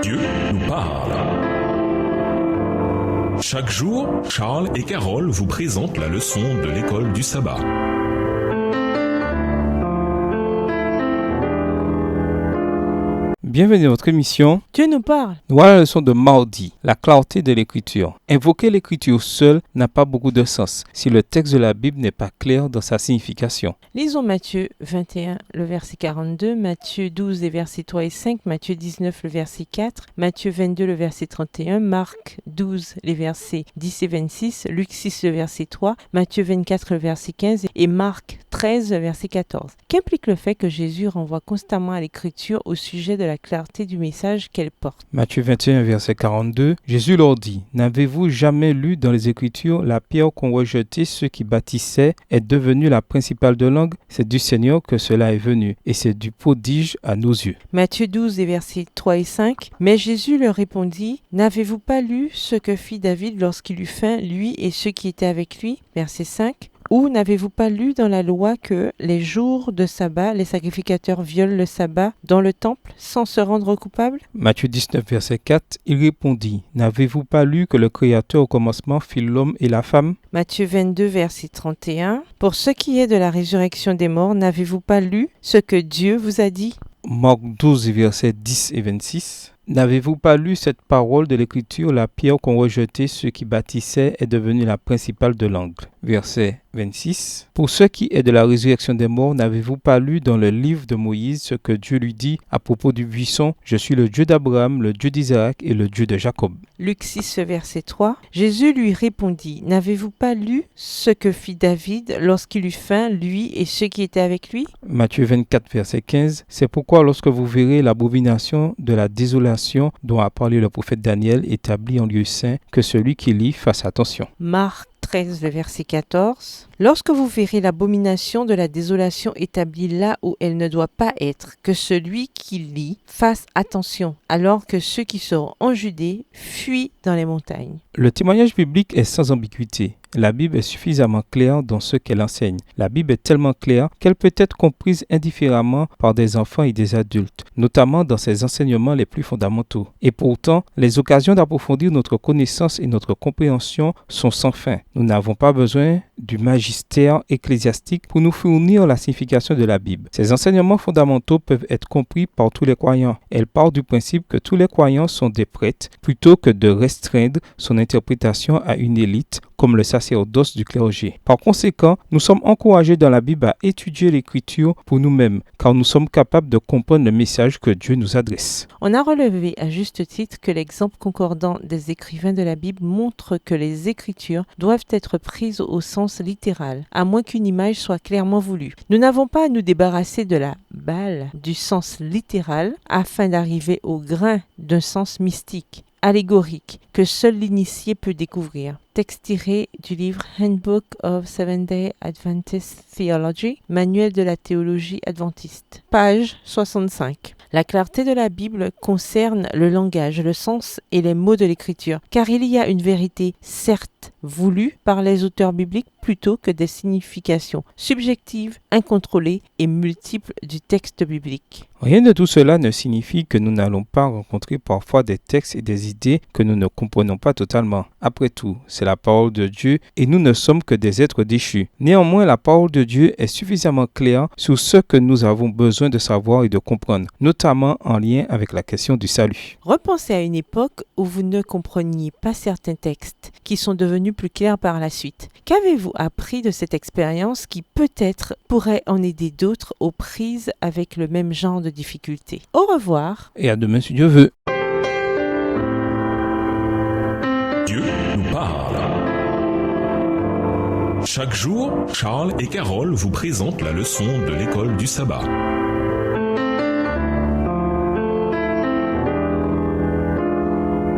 Dieu nous parle. Chaque jour, Charles et Carole vous présentent la leçon de l'école du sabbat. Bienvenue à votre émission. Dieu nous parle. Voilà la leçon de mardi, la clarté de l'écriture. Invoquer l'écriture seule n'a pas beaucoup de sens si le texte de la Bible n'est pas clair dans sa signification. Lisons Matthieu 21, le verset 42, Matthieu 12, les versets 3 et 5, Matthieu 19, le verset 4, Matthieu 22, le verset 31, Marc 12, les versets 10 et 26, Luc 6, le verset 3, Matthieu 24, le verset 15 et Marc 13, le verset 14. Qu'implique le fait que Jésus renvoie constamment à l'écriture au sujet de la clarté du message qu'elle porte? Matthieu 21, verset 42, Jésus leur dit, « N'avez-vous jamais lu dans les Écritures, la pierre qu'ont rejetée ceux qui bâtissaient est devenue la principale de l'angle? C'est du Seigneur que cela est venu, et c'est du prodige à nos yeux. » Matthieu 12, les versets 3 et 5. Mais Jésus leur répondit, « N'avez-vous pas lu ce que fit David lorsqu'il eut faim, lui et ceux qui étaient avec lui ?» Verset 5. Ou n'avez-vous pas lu dans la loi que les jours de sabbat, les sacrificateurs violent le sabbat dans le temple sans se rendre coupables? Matthieu 19, verset 4, il répondit, « N'avez-vous pas lu que le Créateur au commencement fit l'homme et la femme ?» Matthieu 22, verset 31. Pour ce qui est de la résurrection des morts, n'avez-vous pas lu ce que Dieu vous a dit? Marc 12, versets 10 et 26. N'avez-vous pas lu cette parole de l'Écriture, la pierre qu'ont rejetée ceux qui bâtissaient est devenue la principale de l'angle? Verset 26. Pour ce qui est de la résurrection des morts, n'avez-vous pas lu dans le livre de Moïse ce que Dieu lui dit à propos du buisson? Je suis le Dieu d'Abraham, le Dieu d'Isaac et le Dieu de Jacob. Luc 6, verset 3. Jésus lui répondit, n'avez-vous pas lu ce que fit David lorsqu'il eut faim, lui et ceux qui étaient avec lui? Matthieu 24, verset 15. C'est pourquoi lorsque vous verrez l'abomination de la désolation dont a parlé le prophète Daniel établie en lieu saint, que celui qui lit fasse attention. Marc 13, verset 14. Lorsque vous verrez l'abomination de la désolation établie là où elle ne doit pas être, que celui qui lit fasse attention, alors que ceux qui seront en Judée fuient dans les montagnes. Le témoignage biblique est sans ambiguïté. La Bible est suffisamment claire dans ce qu'elle enseigne. La Bible est tellement claire qu'elle peut être comprise indifféremment par des enfants et des adultes, notamment dans ses enseignements les plus fondamentaux. Et pourtant, les occasions d'approfondir notre connaissance et notre compréhension sont sans fin. Nous n'avons pas besoin du magistère ecclésiastique pour nous fournir la signification de la Bible. Ces enseignements fondamentaux peuvent être compris par tous les croyants. Elle part du principe que tous les croyants sont des prêtres, plutôt que de restreindre son interprétation à une élite, comme le sacerdoce du clergé. Par conséquent, nous sommes encouragés dans la Bible à étudier l'Écriture pour nous-mêmes, car nous sommes capables de comprendre le message que Dieu nous adresse. On a relevé à juste titre que l'exemple concordant des écrivains de la Bible montre que les Écritures doivent être prises au sens littéral, à moins qu'une image soit clairement voulue. Nous n'avons pas à nous débarrasser de la balle du sens littéral afin d'arriver au grain d'un sens mystique, allégorique, que seul l'initié peut découvrir. Texte tiré du livre Handbook of Seventh-day Adventist Theology, manuel de la théologie adventiste, page 65. La clarté de la Bible concerne le langage, le sens et les mots de l'Écriture, car il y a une vérité certes voulue par les auteurs bibliques plutôt que des significations subjectives, incontrôlées et multiples du texte biblique. Rien de tout cela ne signifie que nous n'allons pas rencontrer parfois des textes et des idées que nous ne comprenons pas totalement. Après tout, c'est la parole de Dieu et nous ne sommes que des êtres déchus. Néanmoins, la parole de Dieu est suffisamment claire sur ce que nous avons besoin de savoir et de comprendre, notamment en lien avec la question du salut. Repensez à une époque où vous ne compreniez pas certains textes qui sont devenus plus clairs par la suite. Qu'avez-vous appris de cette expérience qui peut-être pourrait en aider d'autres aux prises avec le même genre de difficultés? Au revoir. Et à demain si Dieu veut. Dieu nous parle. Chaque jour, Charles et Carole vous présentent la leçon de l'école du sabbat.